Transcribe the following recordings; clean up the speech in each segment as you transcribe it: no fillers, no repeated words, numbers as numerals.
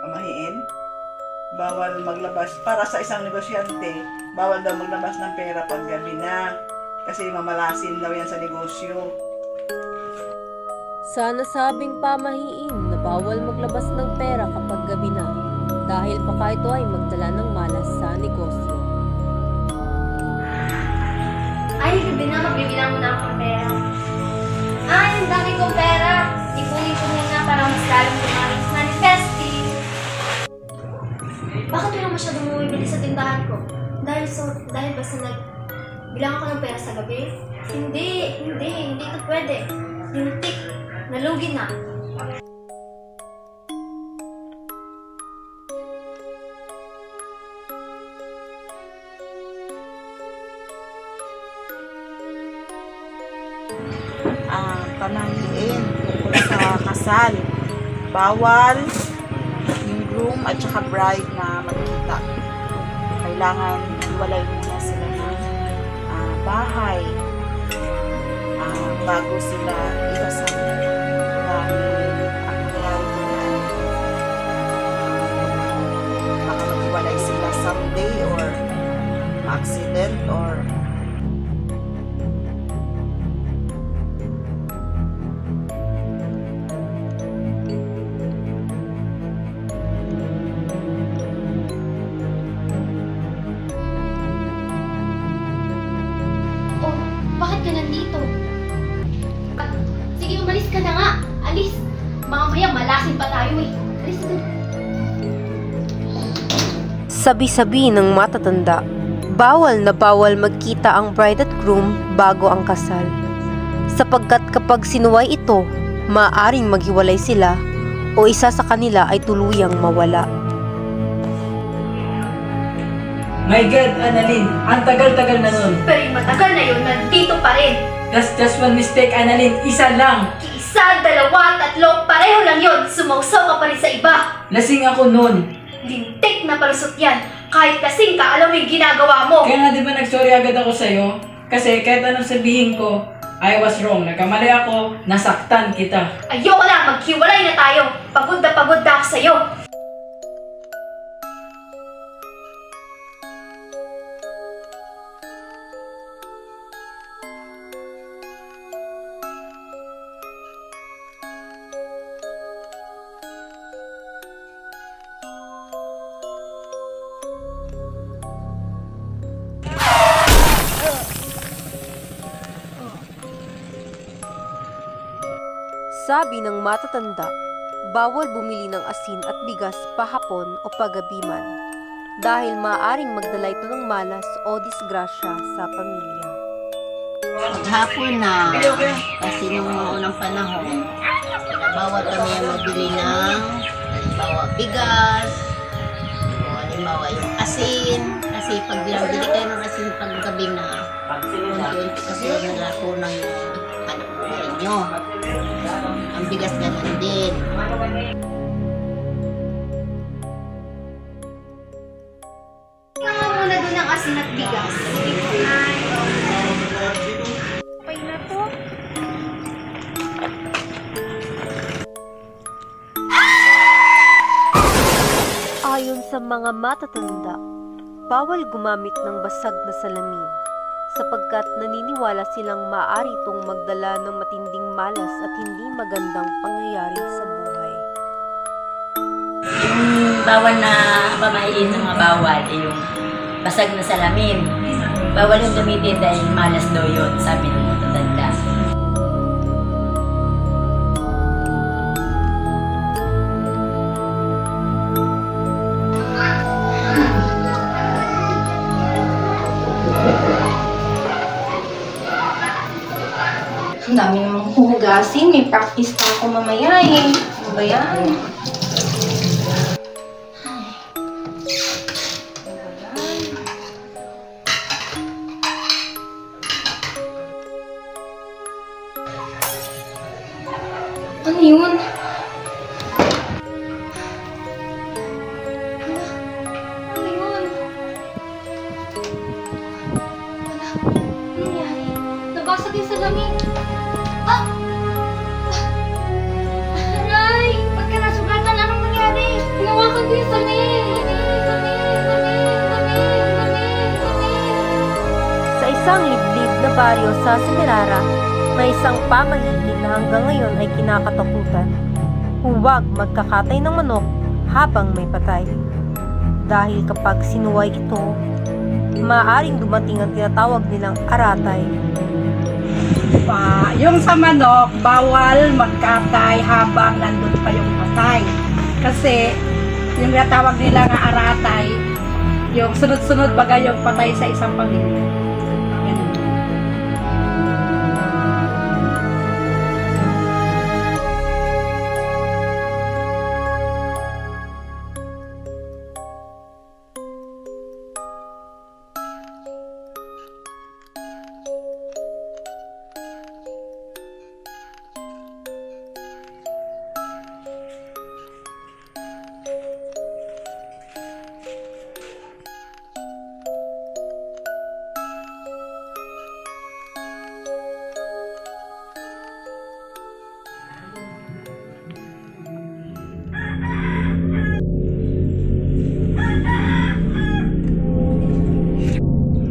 pamahiin. Bawal maglabas, para sa isang negosyante, bawal daw maglabas ng pera pag gabi na. Kasi mamalasin daw yan sa negosyo. Sa nasabing pamahiin na bawal maglabas ng pera kapag gabi na, dahil baka ito ay magdala ng malas sa negosyo. Ay, gabi na, magbibilang muna ako ng pera. Ay, ang dami kong pera. Ipunin ko muna para mas lalong dumaring sa manifesting. Bakit wala masyadong bumibili sa tindahan ko? Dahil basta bilang ako ng pera sa gabi? Hindi ito pwede. Lintik, nalugi na. Pamahiin tungkol sa kasal. Bawal yung groom at saka bride na magkita. Kailangan iwalay muna sila ng bahay bago sila ikasal. Dahil ang nangyari na baka maghiwalay sila someday or ma-accident or Bakit ka nandito? Sige, umalis ka na nga. Alis. Mamaya malasin pa tayo eh. Alis na. Sabi-sabi ng matatanda, bawal na bawal magkita ang bride at groom bago ang kasal. Sapagkat kapag sinuway ito, maaaring maghiwalay sila o isa sa kanila ay tuluyang mawala. My God, Annalyn, ang tagal-tagal na nun. Pero yung matagal na yun, nandito pa rin. That's just one mistake, Annalyn. Isa lang. Isa, dalawa, tatlo, pareho lang yun. Sumausaw ka pa rin sa iba. Lasing ako nun. Lintik na palusot yan. Kahit lasing ka, alam mo yung ginagawa mo. Kaya nga di ba nag-sorry agad ako sa'yo? Kasi kahit anong sabihin ko, I was wrong. Nagkamali ako, nasaktan kita. Ayoko na, maghiwalay na tayo. Pagod na ako sa'yo. Sabi ng matatanda, bawal bumili ng asin at bigas pahapon o pagabi man, dahil maaaring magdala ito ng malas o disgrasya sa pamilya. Maghapon na, kasi nung mga unang panahon, bawal kami magbili ng halimbawa bigas, o halimbawa yung asin, kasi pag binabili kayo ng asin paggabi na, unti-unti kasi nalako ng anak mo ninyo. Ang bigas ganun din. Tingnan mo muna doon ang asin at bigas. Okay na po. Ayon sa mga matatanda, bawal gumamit ng basag na salamin, sapagkat naniniwala silang maaari itong magdala ng matinding malas at hindi magandang pangyayari sa buhay. Yung bawal na pamahiin ng mga bawal ay yung basag na salamin. Bawal yung gamitin dahil malas daw yun, sabi ng matatanda. Ang dami namang huhugasin. May practice pa ako mamaya eh. Ano ba yan? Ano yun? Ano yun? Ano nangyari? Nabasag yung salamin. Ah! Aray! Ba't ka nasugatan? Anong nangyari? Hinawakan isang liblib na baryo sa Semirara, may isang pamahiin na hanggang ngayon ay kinakatakutan. Huwag magkakatay ng manok habang may patay. Dahil kapag sinuway ito, maaaring dumating ang tinatawag nilang aratay. Yung sa manok, bawal magkatay habang nandun pa yung patay. Kasi yung natawag nila nga aratay, yung sunod-sunod bagay yung patay sa isang pamilya. Ganun.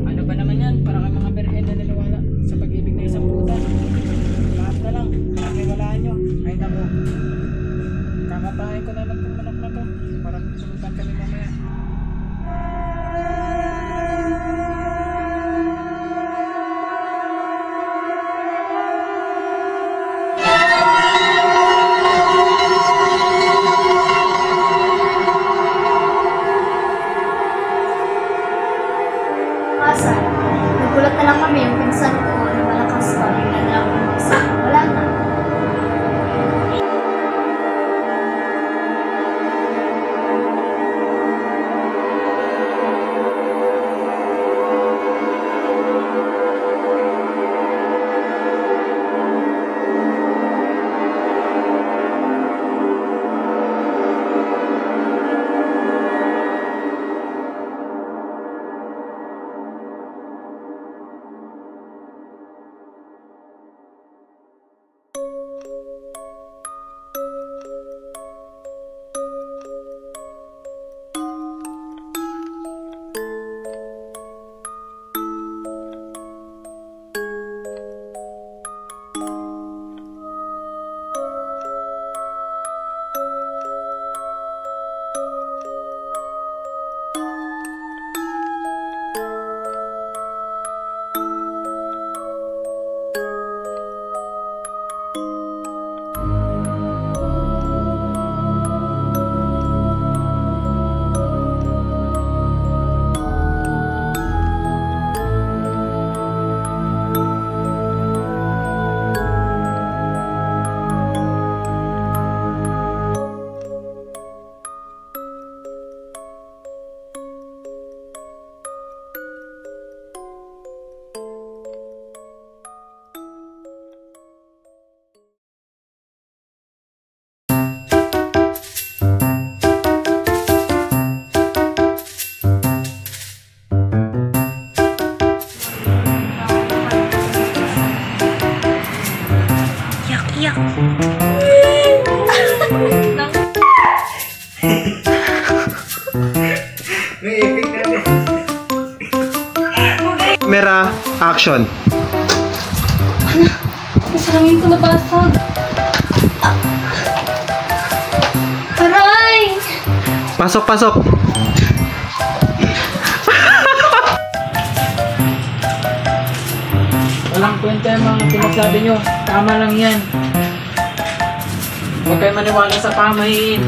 Ano ba naman yan? Para kang mga berhen na naniwala sa pag-ibig na isang puta. Lahat na lang, pakiwalaan nyo. Ay nako, kakatahin ko na lang itong manok na to para sulutan kami mamaya. Kasal. Nagulat na lang kami yung pinsan ko na malakas pa. Bigla na lang umasak. Wala na. Camera, action. Salamin ko nabasag. Aray! Pasok, pasok. Walang kwenta yung mga pinagsabi nyo. Tama lang yan. Huwag kayo maniwala sa pamahiin.